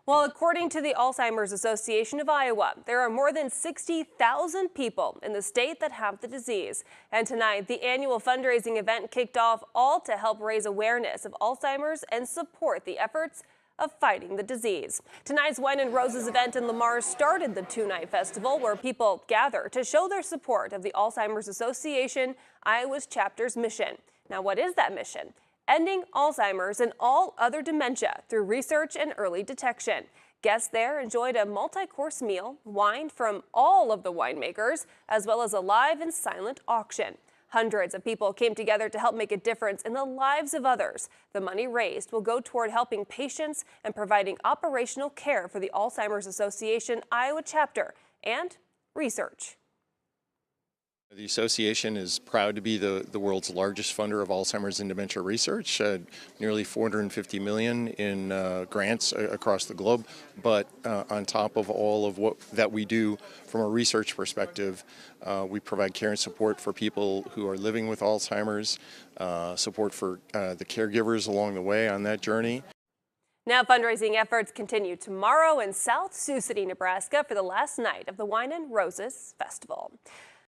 Well, according to the Alzheimer's Association of Iowa, there are more than 60,000 people in the state that have the disease. And tonight, the annual fundraising event kicked off, all to help raise awareness of Alzheimer's and support the efforts of fighting the disease. Tonight's Wine and Roses event in Lamar started the two-night festival where people gather to show their support of the Alzheimer's Association Iowa's chapter's mission. Now, what is that mission? Ending Alzheimer's and all other dementia through research and early detection. Guests there enjoyed a multi-course meal, wine from all of the winemakers, as well as a live and silent auction. Hundreds of people came together to help make a difference in the lives of others. The money raised will go toward helping patients and providing operational care for the Alzheimer's Association Iowa chapter and research. The association is proud to be the world's largest funder of Alzheimer's and dementia research, nearly $450 million in grants across the globe. But on top of all of what that we do from a research perspective, we provide care and support for people who are living with Alzheimer's, support for the caregivers along the way on that journey. Now fundraising efforts continue tomorrow in South Sioux City, Nebraska for the last night of the Wine and Roses Festival.